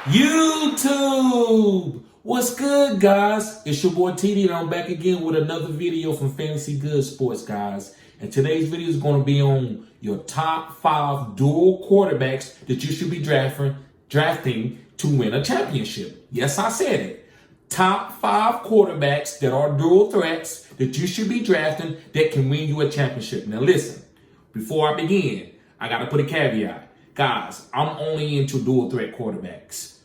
YouTube! What's good, guys? It's your boy TD, and I'm back again with another video from Fantasy Good Sports, guys. And today's video is going to be on your top 5 dual quarterbacks that you should be drafting to win a championship. Yes, I said it. Top 5 quarterbacks that are dual threats that you should be drafting that can win you a championship. Now listen, before I begin, I got to put a caveat. Guys, I'm only into dual threat quarterbacks.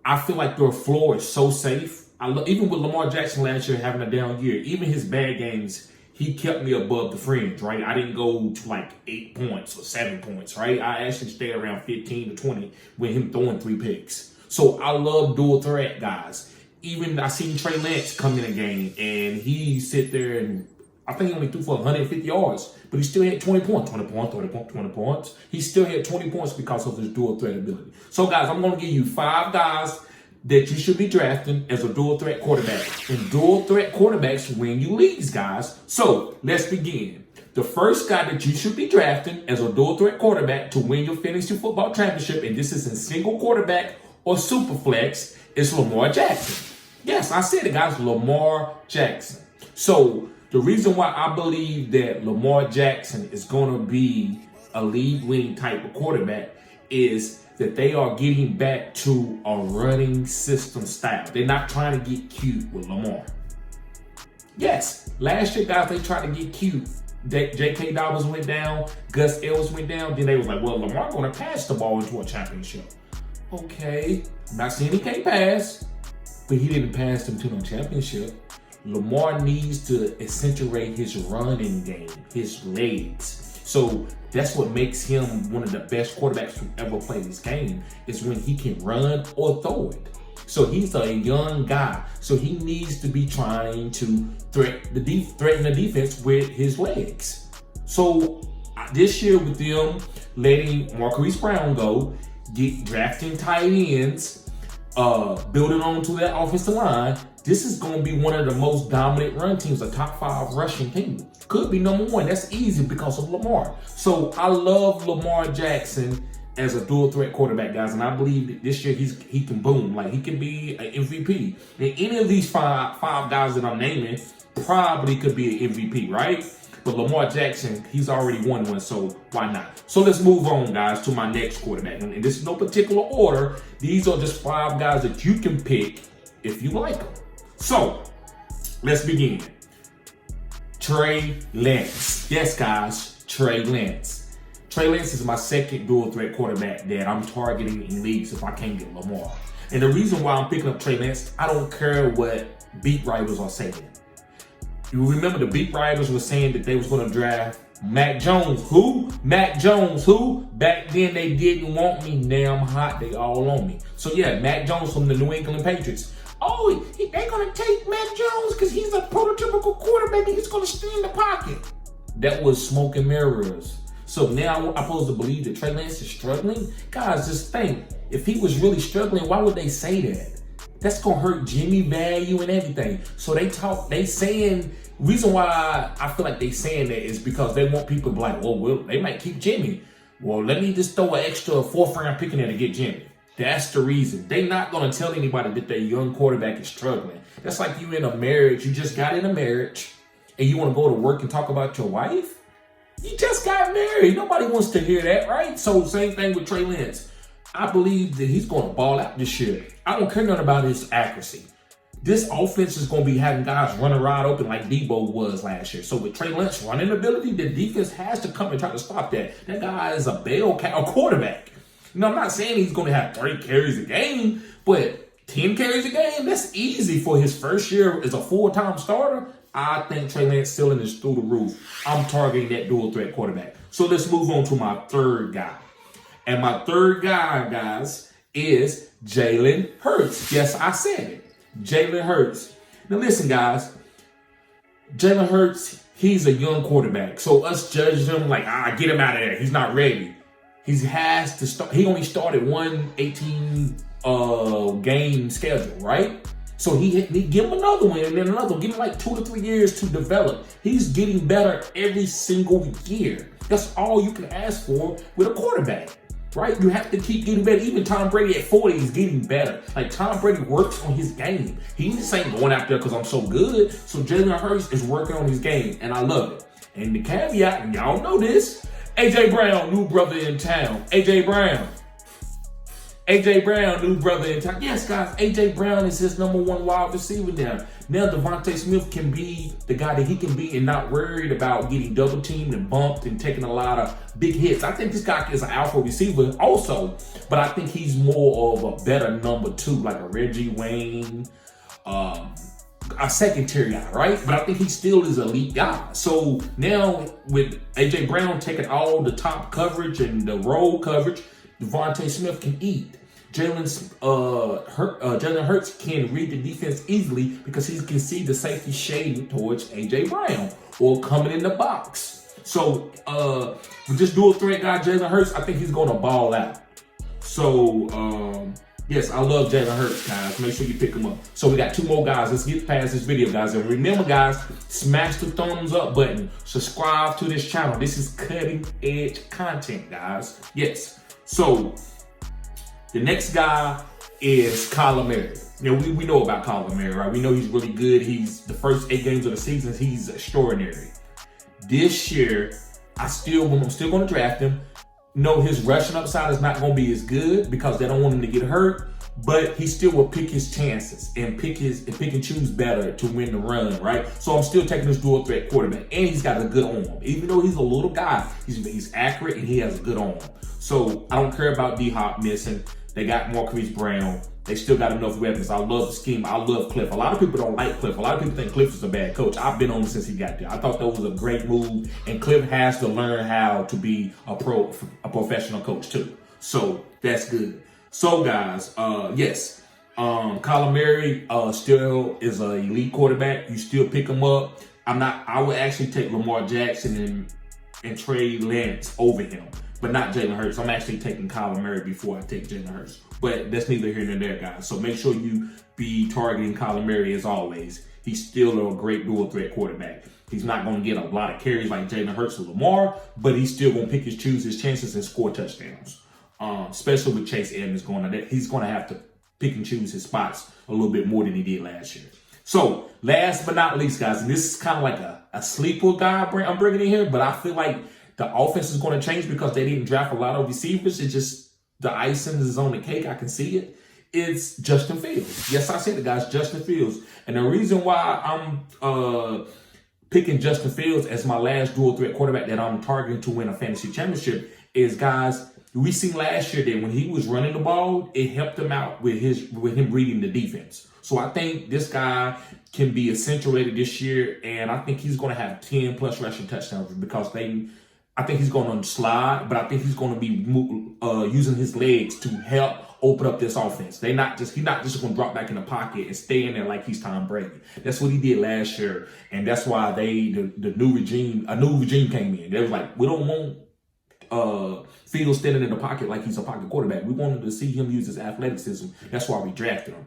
I feel like their floor is so safe. Even with Lamar Jackson last year having a down year, even his bad games, he kept me above the fringe, right? I didn't go to like 8 points or 7 points, right? I actually stayed around 15 to 20 with him throwing 3 picks. So I love dual threat guys. Even I seen Trey Lance come in a game and he sit there and I think he only threw for 150 yards, but he still had 20 points, 20 points, 20 points. He still had 20 points because of his dual threat ability. So guys, I'm going to give you 5 guys that you should be drafting as a dual threat quarterback. And dual threat quarterbacks win you leagues, guys. So let's begin. The first guy that you should be drafting as a dual threat quarterback to win your fantasy football championship, and this is in single quarterback or super flex, is Lamar Jackson. Yes, I said it, guys, Lamar Jackson. So the reason why I believe that Lamar Jackson is going to be a league-winning type of quarterback is that they are getting back to a running system style. They're not trying to get cute with Lamar. Yes, last year, guys, they tried to get cute. J.K. Dobbins went down, Gus Edwards went down. Then they was like, well, Lamar going to pass the ball into a championship. Okay, I'm not saying he can't pass, but he didn't pass them to no championship. Lamar needs to accentuate his running game, his legs. So that's what makes him one of the best quarterbacks to ever play this game, is when he can run or throw it. So he's a young guy. So he needs to be trying to threaten the defense with his legs. So this year with them letting Marquise Brown go, drafting tight ends, building onto that offensive line, this is going to be one of the most dominant run teams, a top 5 rushing team. Could be number 1. That's easy because of Lamar. So I love Lamar Jackson as a dual threat quarterback, guys. And I believe that this year he can boom. Like, he can be an MVP. And any of these five guys that I'm naming probably could be an MVP, right? But Lamar Jackson, he's already won one, so why not? So let's move on, guys, to my next quarterback. And this is no particular order. These are just 5 guys that you can pick if you like them. So let's begin. Trey Lance. Yes, guys, Trey Lance. Trey Lance is my second dual threat quarterback that I'm targeting in leagues if I can't get Lamar. And the reason why I'm picking up Trey Lance, I don't care what beat writers are saying. You remember the beat writers were saying that they was going to draft Mac Jones. Who? Mac Jones. Who? Back then they didn't want me. Now I'm hot. They all on me. So yeah, Mac Jones from the New England Patriots. Oh, they're going to take Mac Jones because he's a prototypical quarterback and he's going to stay in the pocket. That was smoke and mirrors. So now I'm supposed to believe that Trey Lance is struggling? Guys, just think. If he was really struggling, why would they say that? That's going to hurt Jimmy value and everything. So reason why I feel like they saying that is because they want people to be like, well, they might keep Jimmy. Well, let me just throw an extra 4th round pick in there to get Jimmy. That's the reason. They're not going to tell anybody that their young quarterback is struggling. That's like you in a marriage. You just got in a marriage and you want to go to work and talk about your wife. You just got married. Nobody wants to hear that, right? So same thing with Trey Lance. I believe that he's going to ball out this year. I don't care nothing about his accuracy. This offense is going to be having guys running wide open like Debo was last year. So with Trey Lance's running ability, the defense has to come and try to stop that. That guy is a bell cow quarterback. You know, I'm not saying he's going to have 30 carries a game, but 10 carries a game, that's easy for his first year as a full-time starter. I think Trey Lance ceiling is through the roof. I'm targeting that dual threat quarterback. So let's move on to my third guy. And my third guy, guys, is Jalen Hurts. Yes, I said it. Jalen Hurts. Now listen, guys. Jalen Hurts, he's a young quarterback. So us judging him like, get him out of there. He's not ready. He has to start. He only started one 18 game schedule, right? So he give him another one and then another one. Give him like 2 to 3 years to develop. He's getting better every single year. That's all you can ask for with a quarterback. right? You have to keep getting better. Even Tom Brady at 40 is getting better. Like, Tom Brady works on his game. He just ain't going out there because I'm so good. So Jalen Hurts is working on his game, and I love it. And the caveat, and y'all know this, A.J. Brown, new brother in town. A.J. Brown, new brother in town. Yes, guys, A.J. Brown is his number one wide receiver now. Now Devontae Smith can be the guy that he can be and not worried about getting double teamed and bumped and taking a lot of big hits. I think this guy is an alpha receiver also, but I think he's more of a better number two, like a Reggie Wayne, a secondary guy, right? But I think he still is an elite guy. So now with A.J. Brown taking all the top coverage and the roll coverage, Devontae Smith can eat. Jalen Hurts can read the defense easily because he can see the safety shading towards A.J. Brown or coming in the box. So with this dual threat guy, Jalen Hurts, I think he's going to ball out. So yes, I love Jalen Hurts, guys. Make sure you pick him up. So we got two more guys. Let's get past this video, guys. And remember, guys, smash the thumbs up button. Subscribe to this channel. This is cutting edge content, guys. Yes. So the next guy is Colin Kaepernick. You know, we know about Colin Kaepernick, right? We know he's really good. He's the first 8 games of the season. He's extraordinary. This year, I'm still going to draft him. No, his rushing upside is not going to be as good because they don't want him to get hurt. But he still will pick his chances and pick and choose better to win the run, right? So I'm still taking this dual threat quarterback, and he's got a good arm. Even though he's a little guy, he's accurate and he has a good arm. So I don't care about D-Hop missing. They got Marquise Brown. They still got enough weapons. I love the scheme. I love Cliff. A lot of people don't like Cliff. A lot of people think Cliff is a bad coach. I've been on him since he got there. I thought that was a great move, and Cliff has to learn how to be a professional coach too. So that's good. So guys, yes, Colin Kaepernick still is an elite quarterback. You still pick him up. I would actually take Lamar Jackson and Trey Lance over him, but not Jalen Hurts. I'm actually taking Colin Kaepernick before I take Jalen Hurts. But that's neither here nor there, guys. So make sure you be targeting Colin Kaepernick as always. He's still a great dual threat quarterback. He's not going to get a lot of carries like Jalen Hurts or Lamar, but he's still going to choose his chances and score touchdowns. Especially with Chase Edmonds going on that, he's going to have to pick and choose his spots a little bit more than he did last year. So last but not least, guys, and this is kind of like a sleeper guy I'm bringing in here, but I feel like the offense is going to change because they didn't draft a lot of receivers. It's just the icing is on the cake. I can see it. It's Justin Fields. Yes, I said it, guys, Justin Fields. And the reason why I'm picking Justin Fields as my last dual threat quarterback that I'm targeting to win a fantasy championship is, guys, we seen last year that when he was running the ball, it helped him out with him reading the defense. So I think this guy can be accentuated this year, and I think he's going to have 10 plus rushing touchdowns because I think he's going to slide, but I think he's going to be using his legs to help open up this offense. He's not just going to drop back in the pocket and stay in there like he's Tom Brady. That's what he did last year, and that's why a new regime came in. They was like, we don't want Fields standing in the pocket like he's a pocket quarterback. We wanted to see him use his athleticism. That's why we drafted him.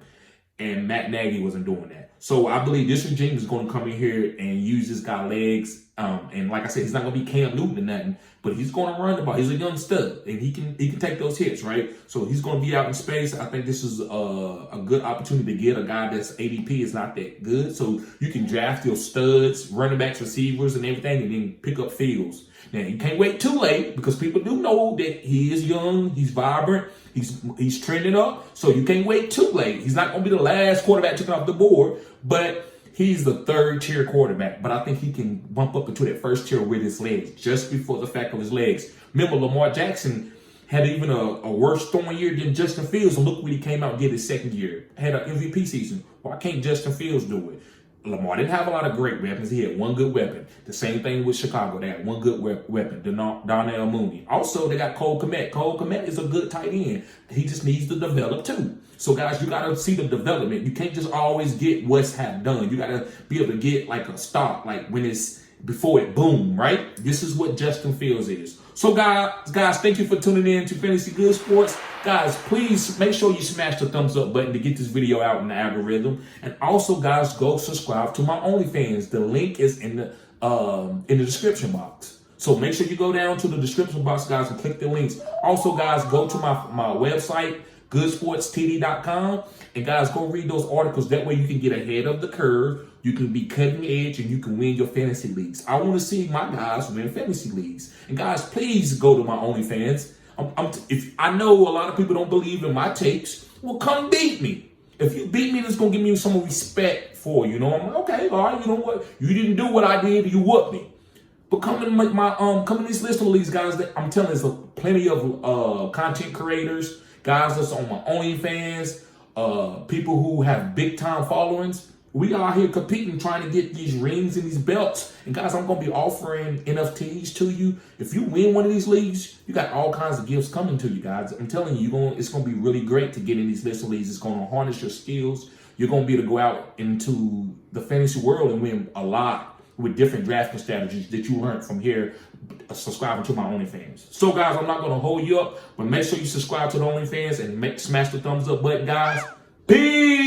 And Matt Nagy wasn't doing that. So I believe this regime is going to come in here and use this guy's legs. And like I said, he's not going to be Cam Newton or nothing, but he's going to run the ball. He's a young stud, and he can take those hits, right? So he's going to be out in space. I think this is a good opportunity to get a guy that's ADP is not that good. So you can draft your studs, running backs, receivers, and everything, and then pick up Fields. Now, you can't wait too late because people do know that he is young, he's vibrant, he's trending up. So you can't wait too late. He's not going to be the last quarterback taken off the board, but he's the third tier quarterback. But I think he can bump up into that first tier with his legs, just before the fact of his legs. Remember, Lamar Jackson had even a worse throwing year than Justin Fields, and look what he came out and did his second year. Had an MVP season. Why can't Justin Fields do it? Lamar didn't have a lot of great weapons. He had one good weapon. The same thing with Chicago. They had one good weapon, Darnell Mooney. Also, they got Colin Kaepernick. Colin Kaepernick is a good tight end. He just needs to develop too. So, guys, you got to see the development. You can't just always get what's have done. You got to be able to get like a start, like when it's before it boom, right? This is what Justin Fields is. So, guys, thank you for tuning in to Fantasy Good Sports. Guys, please make sure you smash the thumbs up button to get this video out in the algorithm. And also, guys, go subscribe to my OnlyFans. The link is in the description box. So make sure you go down to the description box, guys, and click the links. Also, guys, go to my website, goodsportstd.com, and guys, go read those articles. That way you can get ahead of the curve. You can be cutting edge, and you can win your fantasy leagues. I want to see my guys win fantasy leagues. And guys, please go to my OnlyFans. If I know a lot of people don't believe in my takes, well, come beat me. If you beat me, that's gonna give me some respect for you. You know, I'm like, okay, all right. You know what? You didn't do what I did. You whooped me. But come in come in this list of leagues, guys. That I'm telling you, there's plenty of content creators, guys that's on my OnlyFans, people who have big time followings. We are here competing, trying to get these rings and these belts. And guys, I'm gonna be offering NFTs to you. If you win one of these leagues, you got all kinds of gifts coming to you, guys. I'm telling you, it's gonna be really great to get in these list of leagues. It's gonna harness your skills. You're gonna be able to go out into the fantasy world and win a lot with different drafting strategies that you learned from here, subscribing to my OnlyFans. So, guys, I'm not gonna hold you up, but make sure you subscribe to the OnlyFans and smash the thumbs up button, guys. Peace.